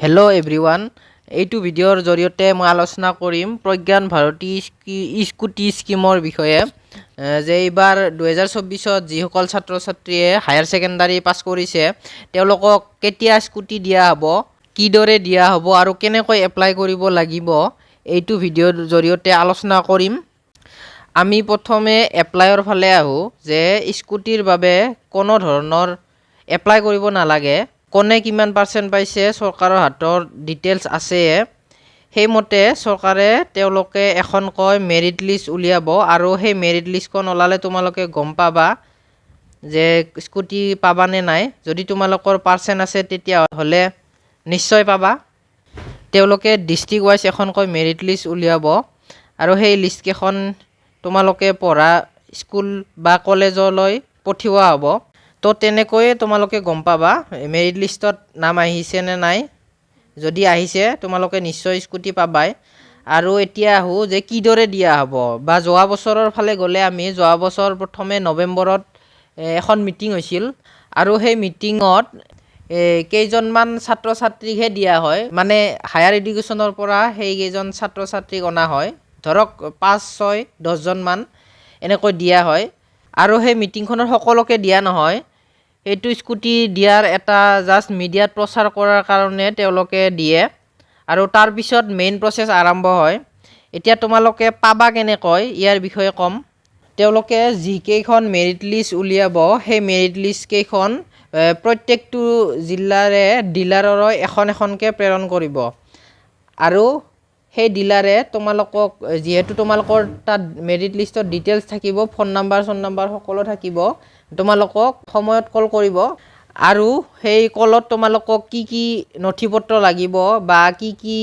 Hello' everyone, এইটো ভিডিঅ'ৰ জৰিয়তে মই আলোচনা কৰিম প্ৰজ্ঞান ভাৰতী স্কুটি স্কিমৰ বিষয়ে। যে এইবাৰ 2024ত যিসকল ছাত্ৰ ছাত্ৰীয়ে হায়াৰ ছেকেণ্ডাৰী পাছ কৰিছে তেওঁলোকক কেতিয়া স্কুটি দিয়া হ'ব, কিদৰে দিয়া হ'ব আৰু কেনেকৈ এপ্লাই কৰিব লাগিব, এইটো ভিডিঅ'ৰ জৰিয়তে আলোচনা কৰিম। আমি প্ৰথমে এপ্লাইৰ ফালে আহোঁ। যে স্কুটিৰ বাবে কোনো ধৰণৰ এপ্লাই কৰিব নালাগে। কোনে কিমান পাৰ্চেণ্ট পাইছে চৰকাৰৰ হাতৰ ডিটেইলছ আছে। সেইমতে চৰকাৰে তেওঁলোকে এখনকৈ মেৰিট লিষ্ট উলিয়াব আৰু সেই মেৰিট লিষ্টখন ওলালে তোমালোকে গম পাবা যে স্কুটি পাবা নে নাই। যদি তোমালোকৰ পাৰ্চেণ্ট আছে তেতিয়াহ'লে নিশ্চয় পাবা। তেওঁলোকে ডিষ্ট্ৰিক্ট ৱাইজ এখনকৈ মেৰিট লিষ্ট উলিয়াব আৰু সেই লিষ্টকেইখন তোমালোকে পঢ়া স্কুল বা কলেজলৈ পঠিওৱা হ'ব। তো তেনেকৈয়ে তোমালোকে গম পাবা মেৰিট লিষ্টত নাম আহিছে নে নাই। যদি আহিছে তোমালোকে নিশ্চয় স্কুটি পাবাই। আৰু এতিয়া আহোঁ যে কিদৰে দিয়া হ'ব। বা যোৱা বছৰৰ ফালে গ'লে আমি যোৱা বছৰ প্ৰথমে নৱেম্বৰত এখন মিটিং হৈছিল আৰু সেই মিটিঙত কেইজনমান ছাত্ৰ ছাত্ৰীকহে দিয়া হয়। মানে হায়াৰ এডুকেশ্যনৰ পৰা সেইকেইজন ছাত্ৰ ছাত্ৰীক অনা হয়, ধৰক 5-6-10জনমান এনেকৈ দিয়া হয়। আৰু সেই মিটিংখনত সকলোকে দিয়া নহয়, সেইটো স্কুটি দিয়াৰ এটা জাষ্ট মিডিয়াত প্ৰচাৰ কৰাৰ কাৰণে তেওঁলোকে দিয়ে আৰু তাৰপিছত মেইন প্ৰচেছ আৰম্ভ হয়। এতিয়া তোমালোকে পাবা কেনেকৈ ইয়াৰ বিষয়ে ক'ম। তেওঁলোকে যিকেইখন মেৰিট লিষ্ট উলিয়াব সেই মেৰিট লিষ্টকেইখন প্ৰত্যেকটো জিলাৰে ডিলাৰলৈ এখন এখনকৈ প্ৰেৰণ কৰিব আৰু সেই ডিলাৰে তোমালোকক, যিহেতু তোমালোকৰ তাত মেৰিট লিষ্টত ডিটেইলছ থাকিব, ফোন নাম্বাৰ সকলো থাকিব, তোমালোকক সময়ত কল কৰিব আৰু সেই কলত তোমালোকক কি কি নথি পত্ৰ লাগিব বা কি কি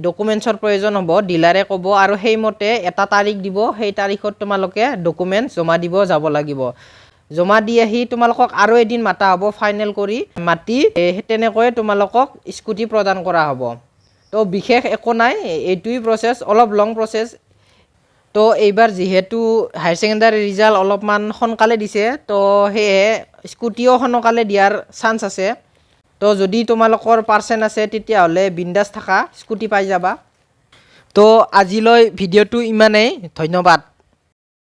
ডকুমেণ্টছৰ প্ৰয়োজন হ'ব ডিলাৰে ক'ব আৰু সেইমতে এটা তাৰিখ দিব। সেই তাৰিখত তোমালোকে ডকুমেণ্টছ জমা দিব যাব লাগিব। জমা দি আহি তোমালোকক আৰু এদিন মাতা হ'ব, ফাইনেল কৰি মাতি তেনেকৈয়ে তোমালোকক স্কুটি প্ৰদান কৰা হ'ব। তো বিশেষ একো নাই, এইটোৱেই প্ৰচেছ, অলপ লং প্ৰচেছ। তো এইবাৰ যিহেতু হায়াৰ ছেকেণ্ডাৰী ৰিজাল্ট অলপমান সোনকালে দিছে, তো সেয়েহে স্কুটিও সোনকালে দিয়াৰ চান্স আছে। তো যদি তোমালোকৰ পাৰ্চেণ্ট আছে তেতিয়াহ'লে বিন্দাছ থাকা, স্কুটি পাই যাবা। তো আজিলৈ ভিডিঅ'টো ইমানেই, ধন্যবাদ।